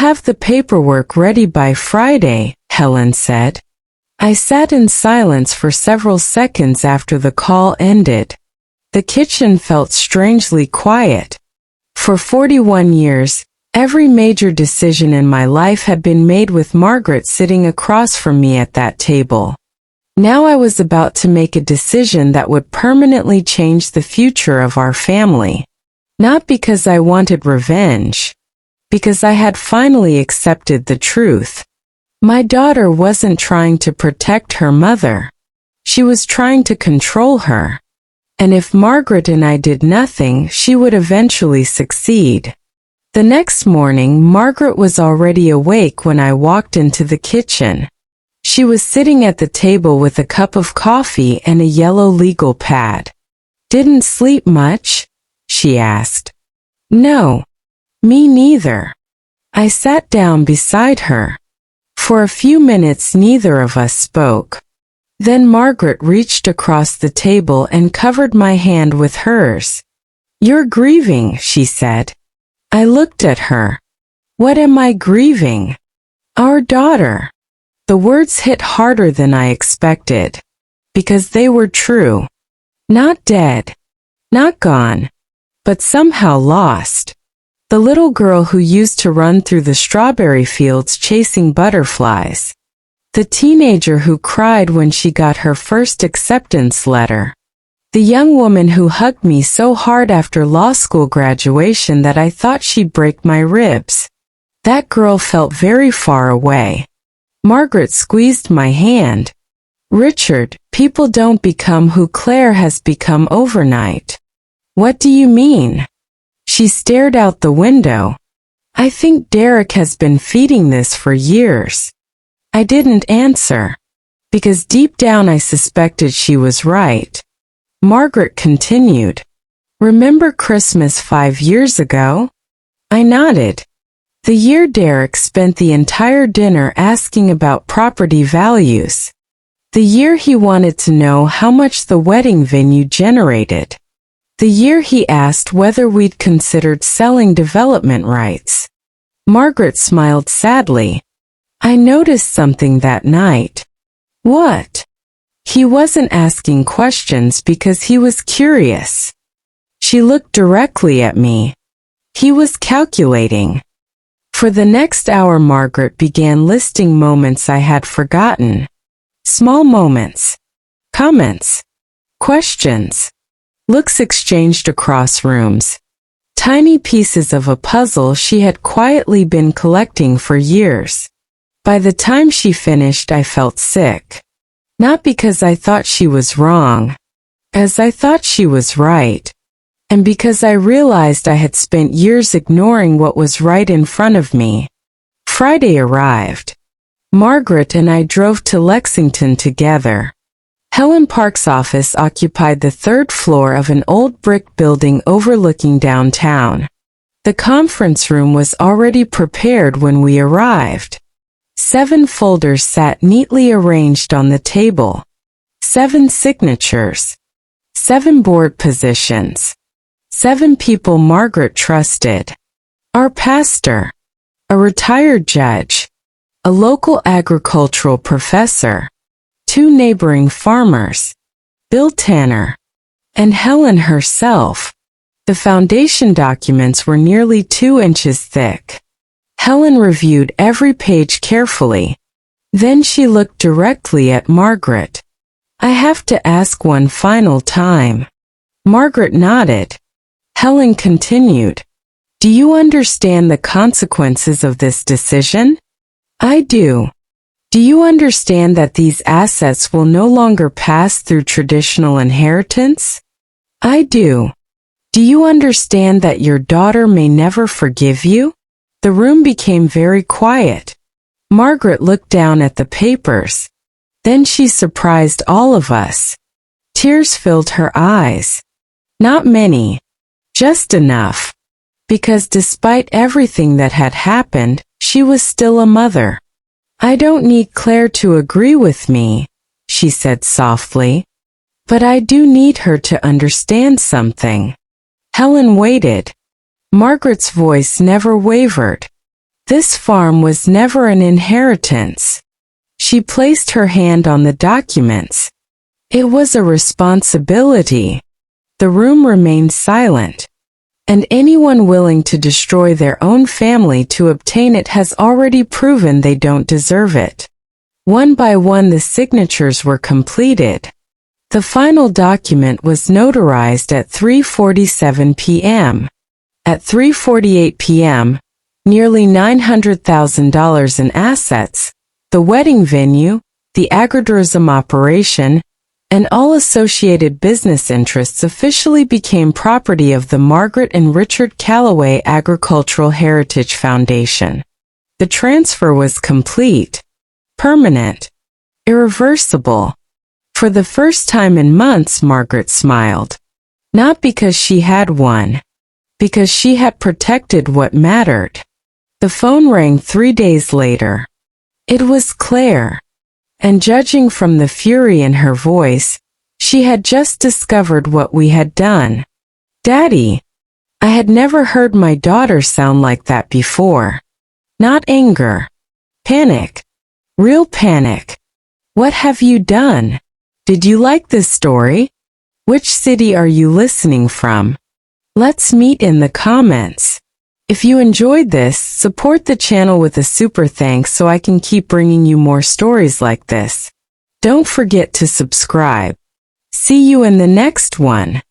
have the paperwork ready by Friday, Helen said. I sat in silence for several seconds after the call ended. The kitchen felt strangely quiet. For 41 years, every major decision in my life had been made with Margaret sitting across from me at that table. Now I was about to make a decision that would permanently change the future of our family. Not because I wanted revenge, because I had finally accepted the truth. My daughter wasn't trying to protect her mother. She was trying to control her. And if Margaret and I did nothing, she would eventually succeed. The next morning, Margaret was already awake when I walked into the kitchen. She was sitting at the table with a cup of coffee and a yellow legal pad. "Didn't sleep much?" she asked. "No. Me neither." I sat down beside her. For a few minutes neither of us spoke. Then Margaret reached across the table and covered my hand with hers. "You're grieving," she said. I looked at her. "What am I grieving?" "Our daughter." The words hit harder than I expected. Because they were true. Not dead. Not gone. But somehow lost. The little girl who used to run through the strawberry fields chasing butterflies. The teenager who cried when she got her first acceptance letter. The young woman who hugged me so hard after law school graduation that I thought she'd break my ribs. That girl felt very far away. Margaret squeezed my hand. "Richard, people don't become who Claire has become overnight." "What do you mean?" She stared out the window. "I think Derek has been feeding this for years." I didn't answer. Because deep down I suspected she was right. Margaret continued. "Remember Christmas 5 years ago?" I nodded. The year Derek spent the entire dinner asking about property values. The year he wanted to know how much the wedding venue generated. The year he asked whether we'd considered selling development rights. Margaret smiled sadly. I noticed something that night. What? He wasn't asking questions because he was curious. She looked directly at me. He was calculating. For the next hour Margaret began listing moments I had forgotten. Small moments. Comments. Questions. Looks exchanged across rooms. Tiny pieces of a puzzle she had quietly been collecting for years. By the time she finished I felt sick. Not because I thought she was wrong, as I thought she was right. And because I realized I had spent years ignoring what was right in front of me. Friday arrived. Margaret and I drove to Lexington together. Helen Park's office occupied the 3rd floor of an old brick building overlooking downtown. The conference room was already prepared when we arrived. 7 folders sat neatly arranged on the table. 7 signatures. 7 board positions. 7 people Margaret trusted. Our pastor. A retired judge. A local agricultural professor. 2 neighboring farmers. Bill Tanner. And Helen herself. The foundation documents were nearly 2 inches thick. Helen reviewed every page carefully. Then she looked directly at Margaret. "I have to ask one final time." Margaret nodded. Helen continued. "Do you understand the consequences of this decision?" "I do." "Do you understand that these assets will no longer pass through traditional inheritance?" "I do." "Do you understand that your daughter may never forgive you?" The room became very quiet. Margaret looked down at the papers. Then she surprised all of us. Tears filled her eyes. Not many. Just enough. Because despite everything that had happened, she was still a mother. "I don't need Claire to agree with me," she said softly. "But I do need her to understand something." Helen waited. Margaret's voice never wavered. This farm was never an inheritance. She placed her hand on the documents. It was a responsibility. The room remained silent. And anyone willing to destroy their own family to obtain it has already proven they don't deserve it. One by one the signatures were completed. The final document was notarized at 3:47 p.m. At 3:48 p.m., nearly $900,000 in assets, the wedding venue, the agritourism operation, and all associated business interests officially became property of the Margaret and Richard Callaway Agricultural Heritage Foundation. The transfer was complete, permanent, irreversible. For the first time in months, Margaret smiled. Not because she had won, because she had protected what mattered. The phone rang 3 days later. It was Claire. And judging from the fury in her voice, she had just discovered what we had done. Daddy, I had never heard my daughter sound like that before. Not anger. Panic. Real panic. What have you done? Did you like this story? Which city are you listening from? Let's meet in the comments. If you enjoyed this, support the channel with a super thanks so I can keep bringing you more stories like this. Don't forget to subscribe. See you in the next one.